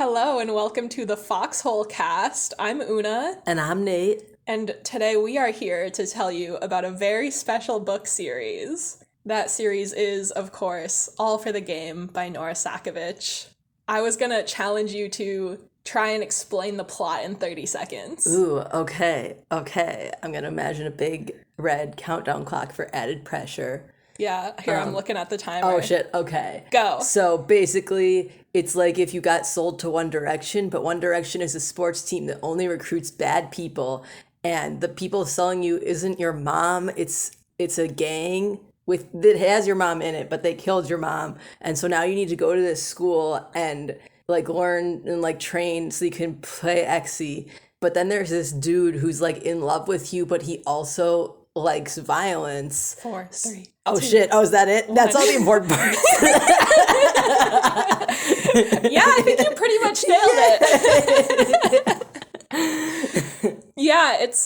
Hello and welcome to the Foxhole cast. I'm Una. And I'm Nate. And today we are here to tell you about a very special book series. That series is, of course, All for the Game by Nora Sakavic. I was gonna challenge you to try and explain the plot in 30 seconds. Ooh, okay. I'm gonna imagine a big red countdown clock for added pressure. Yeah, here I'm looking at the timer. Oh shit, okay. Go. So basically, it's like if you got sold to One Direction, but One Direction is a sports team that only recruits bad people, and the people selling you isn't your mom, it's a gang that has your mom in it, but they killed your mom. And so now you need to go to this school and like learn and like train so you can play XC. But then there's this dude who's like in love with you, but he also likes violence. 4, 3. Oh 2, shit! Oh, is that it? 1. That's all the important parts. Yeah, I think you pretty much nailed it. Yeah, it's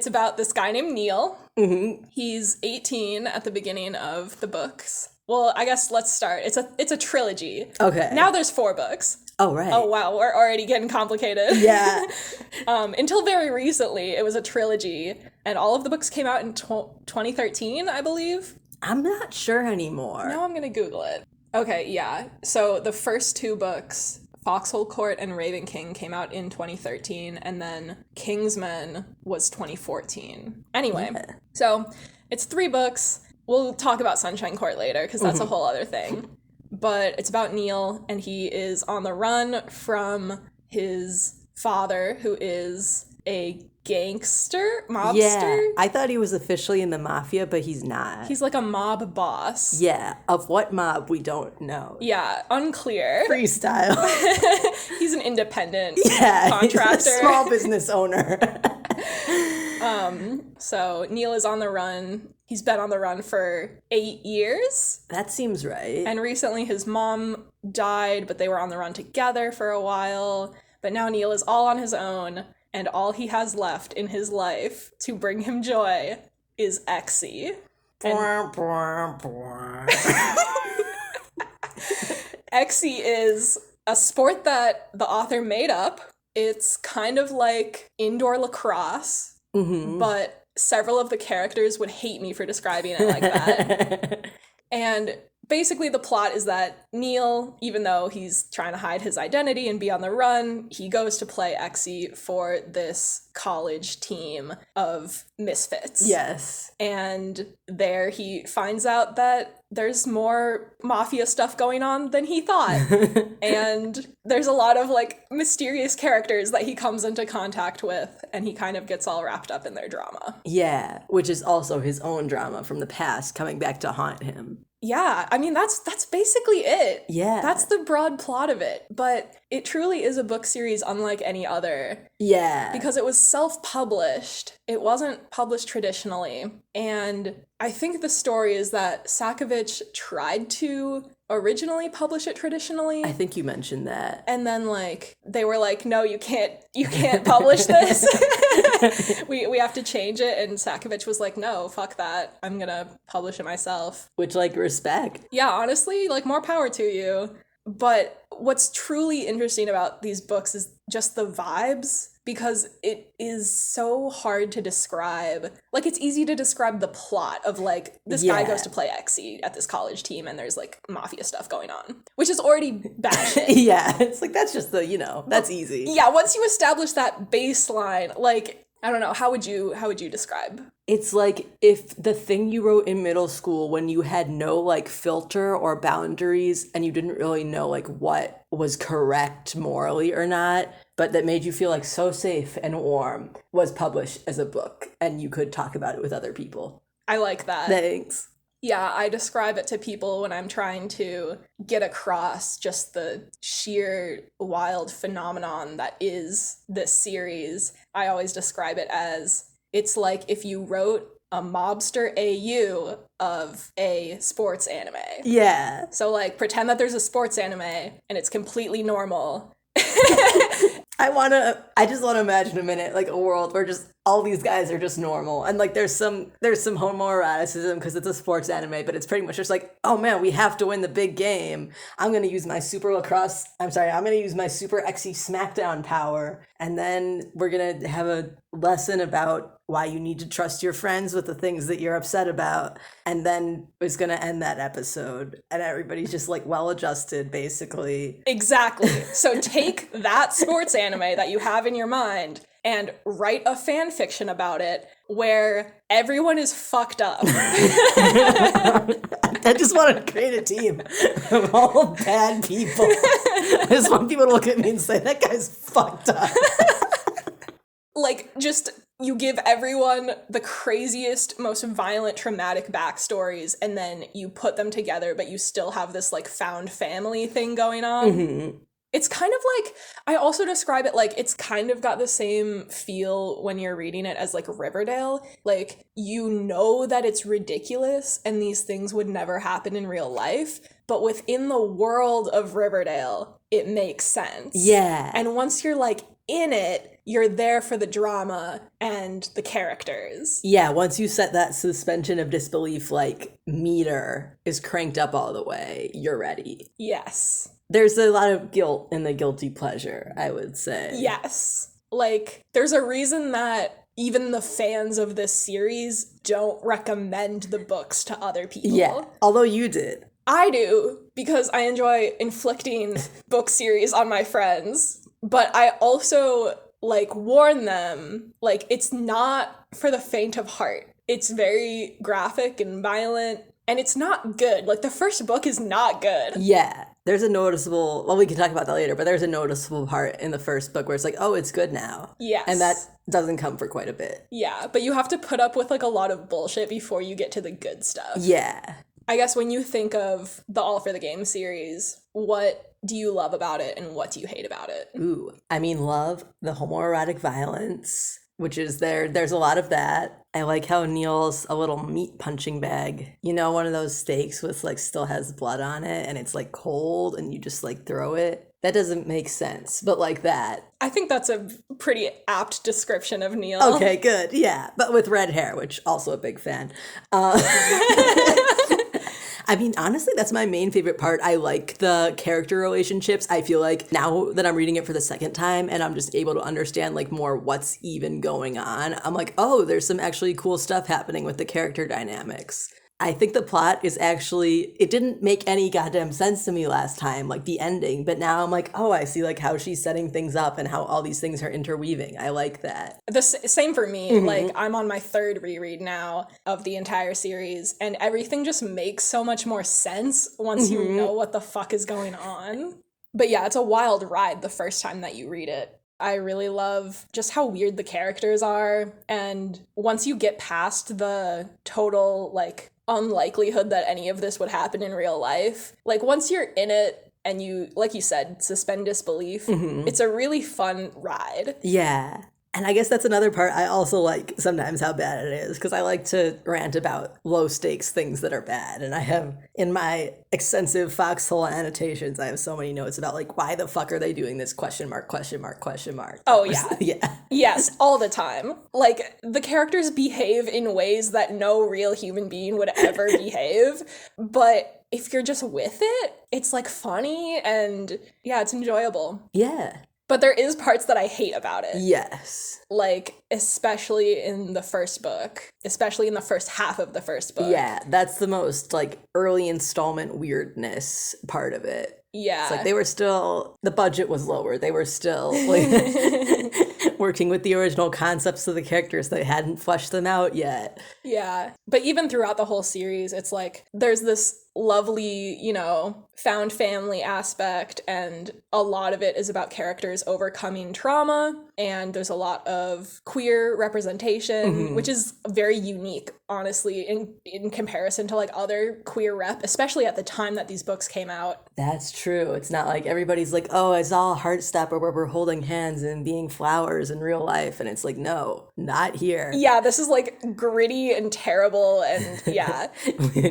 about this guy named Neil. Mm-hmm. He's 18 at the beginning of the books. Well, I guess let's start. It's a trilogy. Okay. Now there's 4 books. Oh, right. Oh, wow, we're already getting complicated. Yeah. Until very recently, it was a trilogy, and all of the books came out in 2013, I believe. I'm not sure anymore. Now I'm gonna Google it. Okay, yeah. So the first 2 books, Foxhole Court and Raven King, came out in 2013, and then Kingsman was 2014. Anyway, So it's 3 books. We'll talk about Sunshine Court later, because that's a whole other thing. But it's about Neil, and he is on the run from his father, who is a mobster. Yeah, I thought he was officially in the mafia, but he's not. He's like a mob boss. Yeah, of what mob, we don't know. Yeah, unclear. Freestyle. He's an independent contractor. He's a small business owner. So Neil is on the run. He's been on the run for 8 years. That seems right. And recently his mom died, but they were on the run together for a while. But now Neil is all on his own, and all he has left in his life to bring him joy is XC. XC is a sport that the author made up. It's kind of like indoor lacrosse, but several of the characters would hate me for describing it like that. And basically the plot is that Neil, even though he's trying to hide his identity and be on the run, he goes to play XC for this college team of misfits. Yes. And there he finds out that there's more mafia stuff going on than he thought. And there's a lot of like mysterious characters that he comes into contact with, and he kind of gets all wrapped up in their drama. Yeah, which is also his own drama from the past coming back to haunt him. Yeah, I mean, that's basically it. Yeah. That's the broad plot of it. But it truly is a book series unlike any other. Yeah. Because it was self-published. It wasn't published traditionally. And I think the story is that Sakavic tried to originally publish it traditionally. I think you mentioned that. And then like they were like, no, you can't publish this. we have to change it. And Sakavic was like, no, fuck that. I'm gonna publish it myself. Which, like, respect. Yeah, honestly, like, more power to you. But what's truly interesting about these books is just the vibes, because it is so hard to describe. Like, it's easy to describe the plot of, like, this guy goes to play XC at this college team and there's, like, mafia stuff going on, which is already batshit. Yeah, it's like, that's just that's easy. Yeah, once you establish that baseline, like, I don't know, how would you describe? It's like if the thing you wrote in middle school when you had no like filter or boundaries and you didn't really know like what was correct morally or not, but that made you feel like so safe and warm, was published as a book and you could talk about it with other people. I like that. Thanks. Yeah, I describe it to people when I'm trying to get across just the sheer wild phenomenon that is this series. I always describe it as, it's like if you wrote a mobster AU of a sports anime. Yeah. So like pretend that there's a sports anime and it's completely normal. I just want to imagine a minute, like a world where just all these guys are just normal. And like there's some homoeroticism because it's a sports anime, but it's pretty much just like, oh man, we have to win the big game. I'm gonna use my I'm gonna use my super XE SmackDown power. And then we're gonna have a lesson about why you need to trust your friends with the things that you're upset about. And then it's gonna end that episode. And everybody's just like well adjusted, basically. Exactly. So take that sports anime that you have in your mind and write a fan fiction about it where everyone is fucked up. I just want to create a team of all bad people. I just want people to look at me and say, that guy's fucked up. Like, just, you give everyone the craziest, most violent, traumatic backstories, and then you put them together, but you still have this, like, found family thing going on. Mm-hmm. It's kind of like, I also describe it like it's kind of got the same feel when you're reading it as like Riverdale. Like, you know that it's ridiculous and these things would never happen in real life, but within the world of Riverdale, it makes sense. Yeah. And once you're like in it, you're there for the drama and the characters. Yeah, once you set that suspension of disbelief, like, meter is cranked up all the way, you're ready. Yes. There's a lot of guilt in the guilty pleasure, I would say. Yes. Like, there's a reason that even the fans of this series don't recommend the books to other people. Yeah, although you did. I do, because I enjoy inflicting book series on my friends. But I also, like, warn them, like, it's not for the faint of heart. It's very graphic and violent, and it's not good. Like, the first book is not good. Yeah. There's a noticeable, well, we can talk about that later, but there's a noticeable part in the first book where it's like, oh, it's good now. Yes. And that doesn't come for quite a bit. Yeah, but you have to put up with, like, a lot of bullshit before you get to the good stuff. Yeah. I guess when you think of the All for the Game series, what do you love about it and what do you hate about it? Ooh, I mean, love the homoerotic violence, which is there's a lot of that. I like how Neil's a little meat punching bag. You know, one of those steaks with like still has blood on it and it's like cold and you just like throw it. That doesn't make sense, but like that. I think that's a pretty apt description of Neil. Okay, good. Yeah, but with red hair, which also a big fan. I mean, honestly, that's my main favorite part. I like the character relationships. I feel like now that I'm reading it for the second time and I'm just able to understand like more what's even going on, I'm like, oh, there's some actually cool stuff happening with the character dynamics. I think the plot is actually, it didn't make any goddamn sense to me last time, like the ending, but now I'm like, oh, I see like how she's setting things up and how all these things are interweaving. I like that. The same for me. Mm-hmm. Like, I'm on my third reread now of the entire series, and everything just makes so much more sense once you know what the fuck is going on. But yeah, it's a wild ride the first time that you read it. I really love just how weird the characters are, and once you get past the total, like, unlikelihood that any of this would happen in real life, like, once you're in it and you, like you said, suspend disbelief, it's a really fun ride. Yeah. And I guess that's another part I also like sometimes how bad it is, because I like to rant about low stakes things that are bad. And I have, in my extensive Foxhole annotations, I have so many notes about like, why the fuck are they doing this ? Oh, yeah. Yeah. Yes, all the time. Like, the characters behave in ways that no real human being would ever behave. But if you're just with it, it's like funny and yeah, it's enjoyable. Yeah. But there is parts that I hate about it. Yes. Like, especially in the first book. Especially in the first half of the first book. Yeah, that's the most, like, early installment weirdness part of it. Yeah. It's like they were still, the budget was lower. They were still, like, working with the original concepts of the characters. They hadn't fleshed them out yet. Yeah. But even throughout the whole series, it's like, there's this lovely, you know, found family aspect, and a lot of it is about characters overcoming trauma, and there's a lot of queer representation, which is very unique, honestly, in comparison to like other queer rep, especially at the time that these books came out. That's true. It's not like everybody's like, oh, it's all Heartstopper where we're holding hands and being flowers in real life, and it's like, no, not here. Yeah, this is like gritty and terrible, and yeah.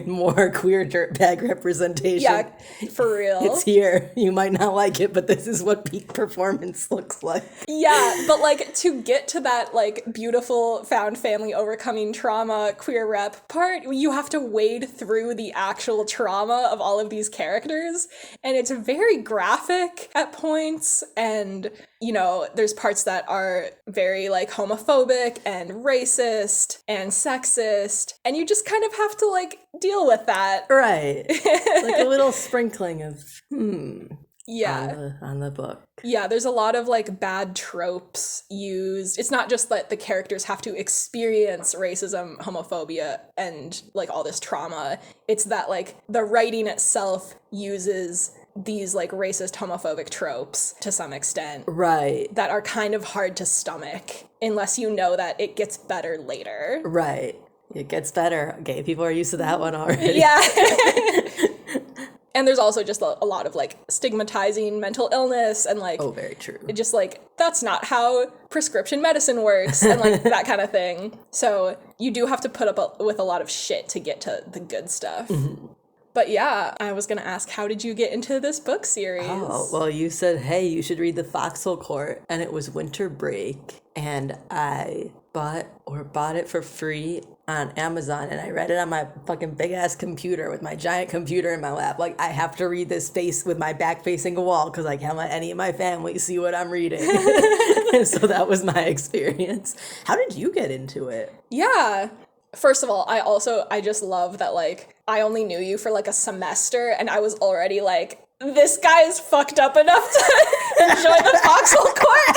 More queer dirtbag representation. Yeah, for real. It's here. You might not like it, but this is what peak performance looks like. Yeah, but like to get to that like beautiful found family overcoming trauma queer rep part, you have to wade through the actual trauma of all of these characters, and it's very graphic at points, and you know, there's parts that are very like homophobic and racist and sexist, and you just kind of have to like deal with that. Right. Like a little sprinkling of Yeah. on the book. Yeah, there's a lot of like bad tropes used. It's not just that the characters have to experience racism, homophobia, and like all this trauma. It's that like the writing itself uses these like racist, homophobic tropes to some extent. Right. That are kind of hard to stomach unless you know that it gets better later. Right. It gets better. Gay people are used to that one already. Yeah. And there's also just a lot of like stigmatizing mental illness and like, oh, very true. Just like, that's not how prescription medicine works and like that kind of thing. So you do have to put up with a lot of shit to get to the good stuff. Mm-hmm. But yeah, I was going to ask, how did you get into this book series? Oh, well, you said, hey, you should read the Foxhole Court, and it was winter break, and I bought it for free on Amazon, and I read it on my fucking big-ass computer with my giant computer in my lap. Like, I have to read this face with my back facing a wall because I can't let any of my family see what I'm reading. So that was my experience. How did you get into it? Yeah. First of all, I just love that, like, I only knew you for, like, a semester, and I was already, like, this guy is fucked up enough to enjoy the Foxhole Court.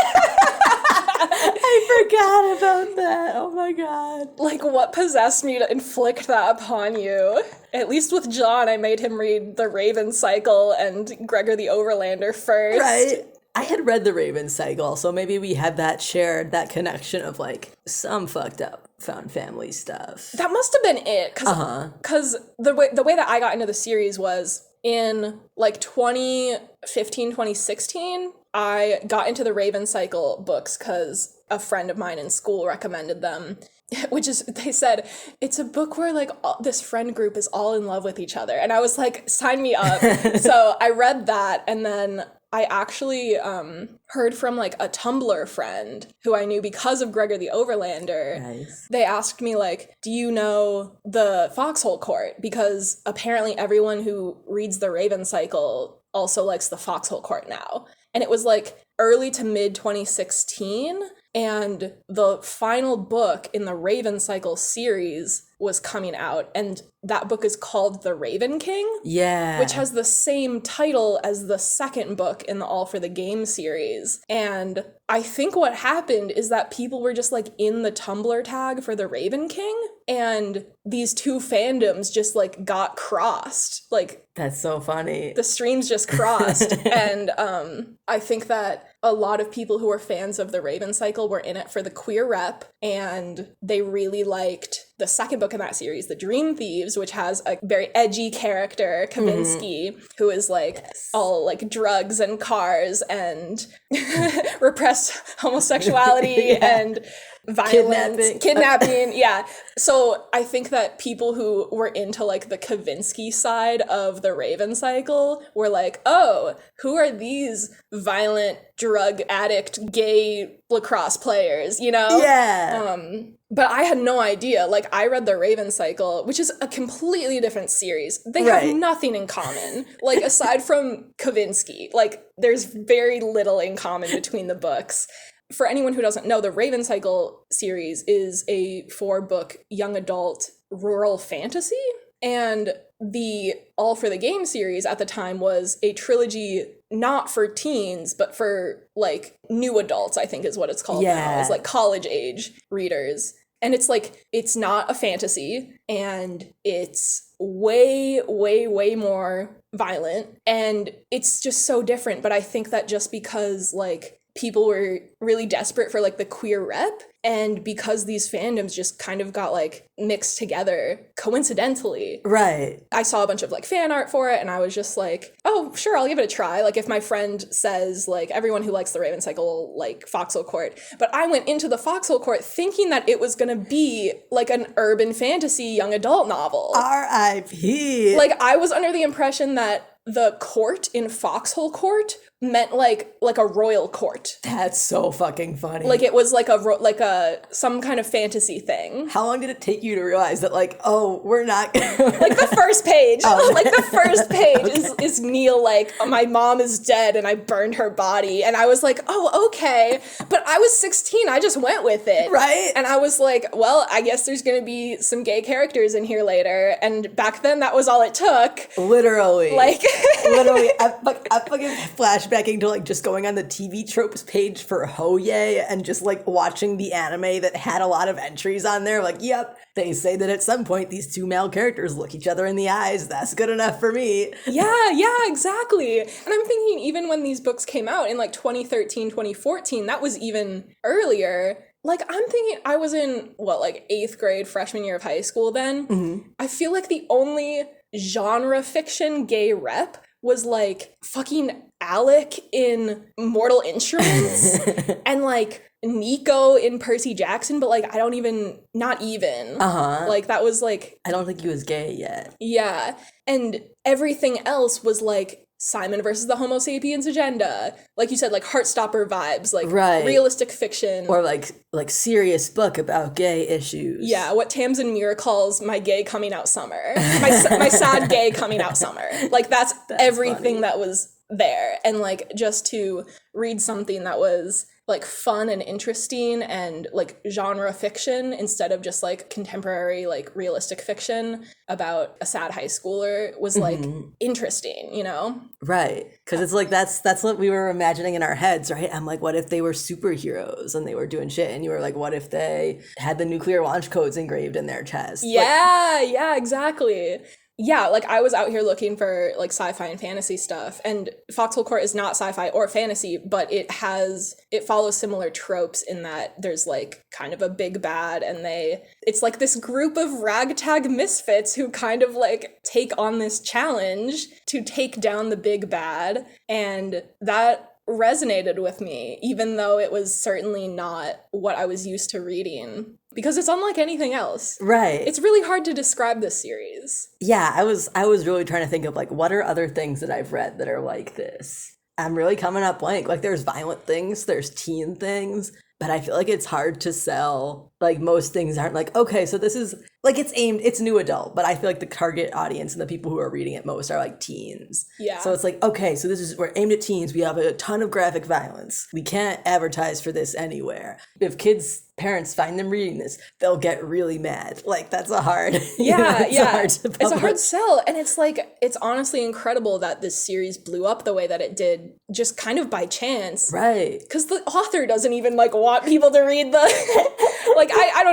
I forgot about that. Oh, my God. Like, what possessed me to inflict that upon you? At least with John, I made him read The Raven Cycle and Gregor the Overlander first. Right. I had read The Raven Cycle, so maybe we had that connection of, like, some fucked up found family stuff. That must have been it, because the way that I got into the series was in, like, 2015, 2016, I got into the Raven Cycle books because a friend of mine in school recommended them, which is, they said, it's a book where, like, this friend group is all in love with each other, and I was like, sign me up. So I read that, and then I actually heard from like a Tumblr friend who I knew because of Gregor the Overlander. Nice. They asked me like, do you know the Foxhole Court? Because apparently everyone who reads the Raven Cycle also likes the Foxhole Court now. And it was like early to mid 2016. And the final book in the Raven Cycle series was coming out, and that book is called The Raven King. Yeah. Which has the same title as the second book in the All for the Game series. And I think what happened is that people were just like in the Tumblr tag for The Raven King, and these two fandoms just like got crossed. Like, that's so funny. The streams just crossed. And I think that a lot of people who were fans of the Raven Cycle were in it for the queer rep, and they really liked the second book in that series, The Dream Thieves, which has a very edgy character, Kavinsky, who is like all like drugs and cars and repressed homosexuality and violence, kidnapping. Yeah. So I think that people who were into like the Kavinsky side of the Raven Cycle were like, oh, who are these violent drug addict gay lacrosse players, you know? Yeah. But I had no idea. Like, I read the Raven Cycle, which is a completely different series. They have nothing in common. Like, aside from Kavinsky, like, there's very little in common between the books. For anyone who doesn't know, the Raven Cycle series is a 4-book young adult rural fantasy. And the All for the Game series at the time was a trilogy not for teens, but for, like, new adults, I think is what it's called now. It's, like, college age readers. And it's, like, it's not a fantasy, and it's way, way, way more violent. And it's just so different. But I think that just because, like, people were really desperate for like the queer rep, and because these fandoms just kind of got like mixed together coincidentally. Right. I saw a bunch of like fan art for it, and I was just like, oh, sure, I'll give it a try. Like if my friend says like everyone who likes the Raven Cycle like Foxhole Court, but I went into the Foxhole Court thinking that it was gonna be like an urban fantasy young adult novel. R.I.P. Like I was under the impression that the court in Foxhole Court meant like a royal court. That's so fucking funny. Like it was like a some kind of fantasy thing. How long did it take you to realize that, like, oh, we're not like the first page. Oh. Like the first page is Neil like, my mom is dead and I burned her body. And I was like, oh, okay. But I was 16. I just went with it. Right. And I was like, well, I guess there's going to be some gay characters in here later. And back then that was all it took. Literally. Like. Literally. I fucking flashbacking to like just going on the TV tropes page for Hoye and just like watching the anime that had a lot of entries on there. Like, yep, they say that at some point these two male characters look each other in the eyes. That's good enough for me. Yeah, exactly. And I'm thinking even when these books came out in like 2013, 2014, that was even earlier. Like, I'm thinking I was in, like 8th grade, freshman year of high school then. Mm-hmm. I feel like the only genre fiction gay rep was like fucking Alec in Mortal Instruments and like Nico in Percy Jackson, but like not even. Like that was like, I don't think he was gay yet. Yeah. And everything else was like Simon versus the Homo sapiens agenda. Like you said, like Heartstopper vibes, like realistic fiction. Or like serious book about gay issues. Yeah, what Tamsin Muir calls my gay coming out summer. My sad gay coming out summer. Like that's everything funny. That was there. And like just to read something that was like fun and interesting and like genre fiction instead of just like contemporary like realistic fiction about a sad high schooler was like interesting, you know? Right. Because it's like that's what we were imagining in our heads, right? I'm like, what if they were superheroes and they were doing shit? And you were like, what if they had the nuclear launch codes engraved in their chest? Yeah, exactly. Yeah, like I was out here looking for like sci-fi and fantasy stuff, and Foxhole Court is not sci-fi or fantasy, but it follows similar tropes in that there's like kind of a big bad, and it's like this group of ragtag misfits who kind of like take on this challenge to take down the big bad, and that resonated with me, even though it was certainly not what I was used to reading. Because it's unlike anything else. Right. It's really hard to describe this series. Yeah, I was really trying to think of like, what are other things that I've read that are like this? I'm really coming up blank. Like there's violent things, there's teen things, but I feel like it's hard to sell. Like most things aren't like, okay, so this is like it's new adult, but I feel like the target audience and the people who are reading it most are like teens. Yeah. So it's like, okay, so we're aimed at teens. We have a ton of graphic violence. We can't advertise for this anywhere. If parents find them reading this, they'll get really mad. Like that's a hard, it's a hard sell. And it's like, it's honestly incredible that this series blew up the way that it did, just kind of by chance. Right. Because the author doesn't even like want people to read the, like, I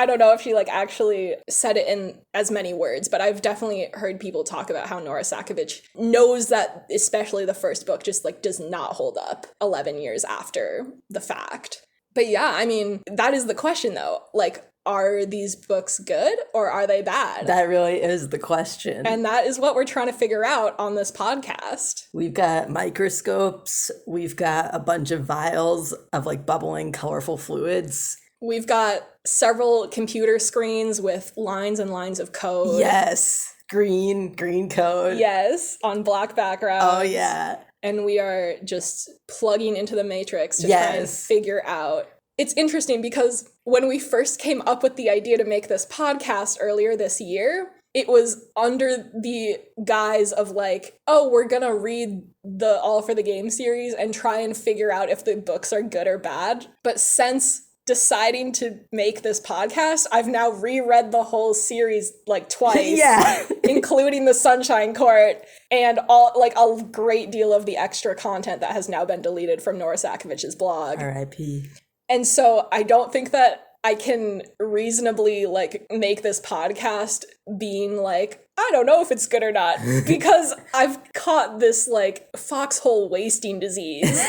don't know if she like actually said it in as many words, but I've definitely heard people talk about how Nora Sakovich knows that especially the first book just like does not hold up 11 years after the fact. But yeah, I mean, that is the question though. Like, are these books good or are they bad? That really is the question. And that is what we're trying to figure out on this podcast. We've got microscopes. We've got a bunch of vials of like bubbling colorful fluids. We've got several computer screens with lines and lines of code. Yes. Green code. Yes. On black backgrounds. Oh, yeah. And we are just plugging into the matrix to try and figure out. It's interesting because when we first came up with the idea to make this podcast earlier this year, it was under the guise of like, oh, we're going to read the All for the Game series and try and figure out if the books are good or bad. But since deciding to make this podcast, I've now reread the whole series like twice, including the Sunshine Court and all like a great deal of the extra content that has now been deleted from Nora Sakovich's blog. R.I.P. And so I don't think that I can reasonably like make this podcast being like, I don't know if it's good or not, because I've caught this like foxhole wasting disease.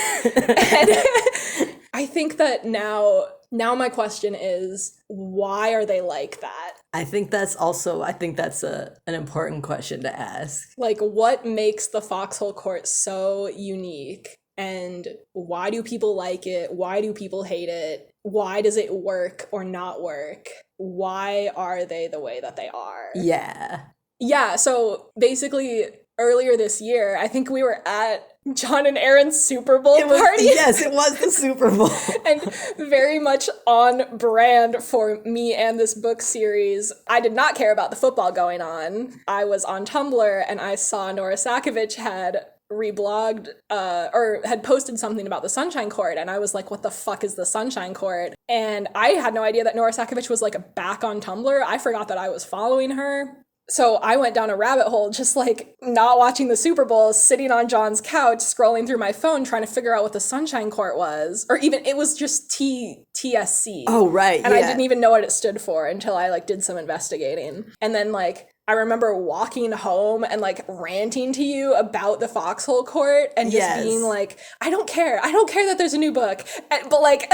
I think that now my question is, why are they like that? I think that's an important question to ask. Like, what makes the Foxhole Court so unique? And why do people like it? Why do people hate it? Why does it work or not work? Why are they the way that they are? Yeah. Yeah, so basically earlier this year, I think we were at John and Aaron's Super Bowl party. Yes, it was the Super Bowl. And very much on brand for me and this book series. I did not care about the football going on. I was on Tumblr and I saw Nora Sakovic had reblogged or had posted something about the Sunshine Court, and I was like, what the fuck is the Sunshine Court? And I had no idea that Nora Sakovic was like back on Tumblr. I forgot that I was following her. So I went down a rabbit hole, just like not watching the Super Bowl, sitting on John's couch, scrolling through my phone, trying to figure out what the Sunshine Court was. Or even, it was just TSC. Oh, right. And I didn't even know what it stood for until I like did some investigating. And then like, I remember walking home and like ranting to you about the Foxhole Court and just being like, I don't care that there's a new book. But like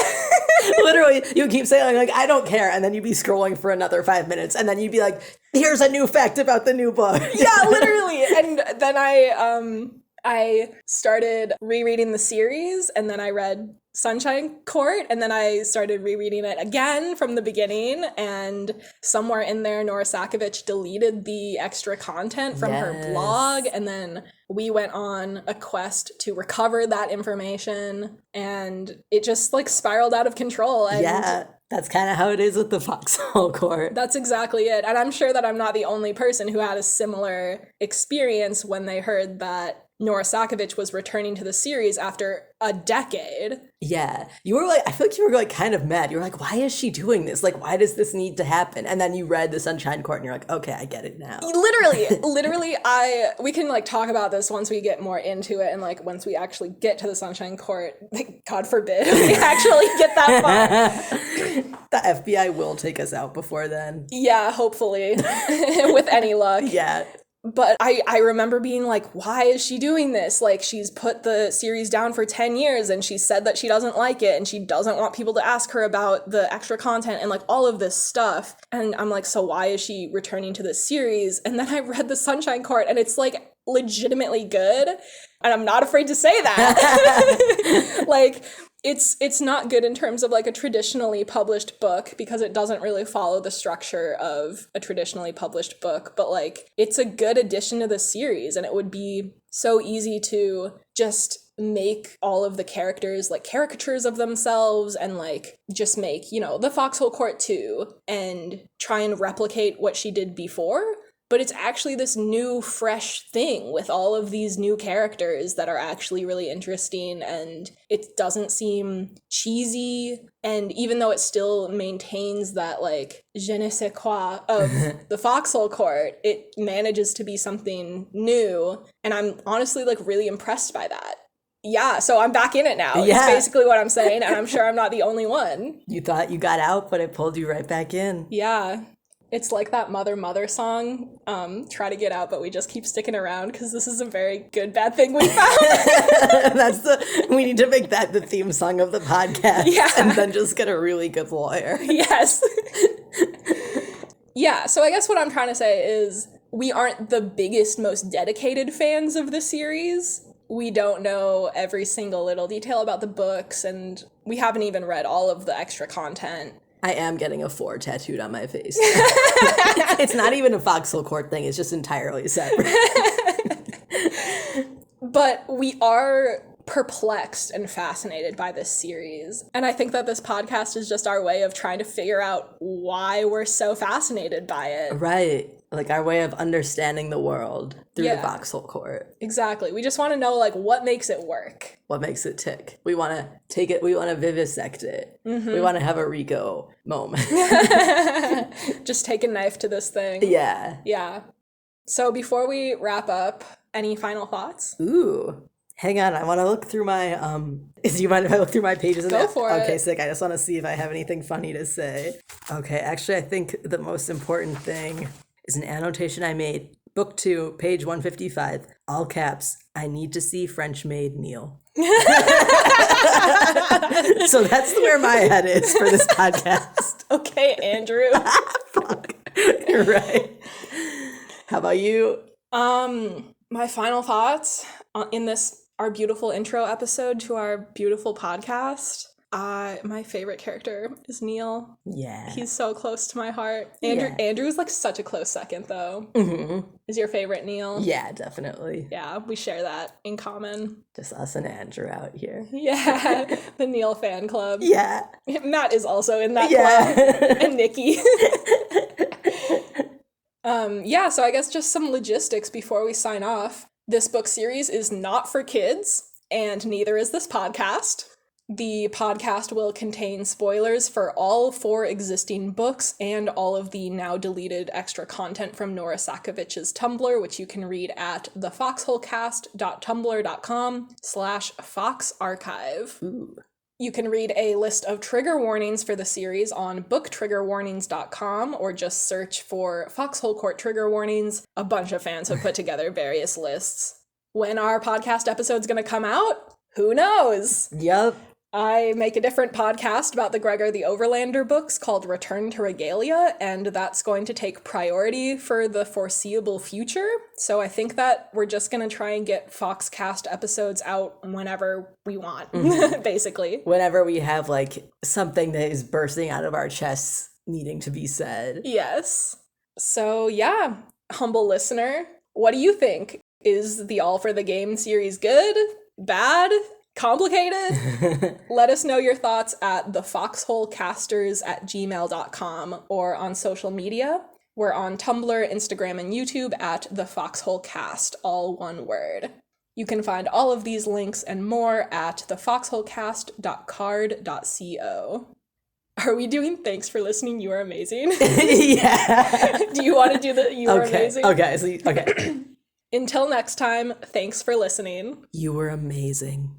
literally you keep saying like, I don't care, and then you'd be scrolling for another 5 minutes, and then you'd be like, here's a new fact about the new book. Yeah, literally. And then I started rereading the series, and then I read Sunshine Court, and then I started rereading it again from the beginning, and somewhere in there Nora Sakovic deleted the extra content from her blog, and then we went on a quest to recover that information, and it just like spiraled out of control. And yeah, that's kind of how it is with the Foxhole Court. That's exactly it. And I'm sure that I'm not the only person who had a similar experience when they heard that Nora Sakovic was returning to the series after a decade. Yeah. You were like, I feel like you were like kind of mad. You were like, why is she doing this? Like, why does this need to happen? And then you read the Sunshine Court and you're like, okay, I get it now. Literally, we can like talk about this once we get more into it, and like once we actually get to the Sunshine Court, like God forbid we actually get that far. The FBI will take us out before then. Yeah, hopefully. With any luck. Yeah. But I remember being like, why is she doing this? Like, she's put the series down for 10 years and she said that she doesn't like it and she doesn't want people to ask her about the extra content and like all of this stuff. And I'm like, so why is she returning to this series? And then I read the Sunshine Court and it's like legitimately good. And I'm not afraid to say that. Like, it's not good in terms of like a traditionally published book because it doesn't really follow the structure of a traditionally published book, but like it's a good addition to the series, and it would be so easy to just make all of the characters like caricatures of themselves and like just make, you know, the Foxhole Court 2 and try and replicate what she did before. But it's actually this new, fresh thing with all of these new characters that are actually really interesting, and it doesn't seem cheesy. And even though it still maintains that, like, je ne sais quoi of the Foxhole Court, it manages to be something new. And I'm honestly, like, really impressed by that. Yeah, so I'm back in it now. Yeah. It's basically what I'm saying, and I'm sure I'm not the only one. You thought you got out, but it pulled you right back in. Yeah. It's like that Mother Mother song, try to get out, but we just keep sticking around because this is a very good, bad thing we found. We need to make that the theme song of the podcast. Yeah. And then just get a really good lawyer. Yes. Yeah, so I guess what I'm trying to say is we aren't the biggest, most dedicated fans of the series. We don't know every single little detail about the books, and we haven't even read all of the extra content. I am getting a 4 tattooed on my face. It's not even a Foxhole Court thing. It's just entirely separate. But we are perplexed and fascinated by this series. And I think that this podcast is just our way of trying to figure out why we're so fascinated by it. Right. Like our way of understanding the world through the Foxhole Court. Exactly. We just want to know, like, what makes it work? What makes it tick? We want to take it, we want to vivisect it. Mm-hmm. We want to have a Rico moment. Just take a knife to this thing. Yeah. Yeah. So before we wrap up, any final thoughts? Ooh. Hang on, I want to look through my, do you mind if I look through my pages? Go for it. Okay, sick. I just want to see if I have anything funny to say. Okay, actually, I think the most important thing is an annotation I made. Book 2, page 155, all caps, I need to see French maid Neil. So that's where my head is for this podcast. Okay, Andrew. Fuck. You're right. How about you? My final thoughts in this, our beautiful intro episode to our beautiful podcast. My favorite character is Neil. Yeah. He's so close to my heart. Yeah. Andrew's like such a close second, though. Mm-hmm. Is your favorite Neil? Yeah, definitely. Yeah, we share that in common. Just us and Andrew out here. Yeah, the Neil fan club. Yeah. Matt is also in that club. And Nikki. So I guess just some logistics before we sign off. This book series is not for kids, and neither is this podcast. The podcast will contain spoilers for all 4 existing books and all of the now deleted extra content from Nora Sakovich's Tumblr, which you can read at thefoxholecast.tumblr.com/foxarchive. Ooh. You can read a list of trigger warnings for the series on booktriggerwarnings.com or just search for Foxhole Court trigger warnings. A bunch of fans have put together various lists. When our podcast episode's going to come out? Who knows? Yep. I make a different podcast about the Gregor the Overlander books called Return to Regalia, and that's going to take priority for the foreseeable future. So I think that we're just going to try and get Foxcast episodes out whenever we want, basically. Whenever we have like something that is bursting out of our chests needing to be said. Yes. So yeah, humble listener, what do you think? Is the All for the Game series good? Bad? Complicated? Let us know your thoughts at thefoxholecasters@gmail.com or on social media. We're on Tumblr, Instagram, and YouTube at thefoxholecast, all one word. You can find all of these links and more at thefoxholecast.card.co. Are we doing thanks for listening? You are amazing. Yeah. Do you want to do the you are amazing? Okay. Until next time, thanks for listening. You were amazing.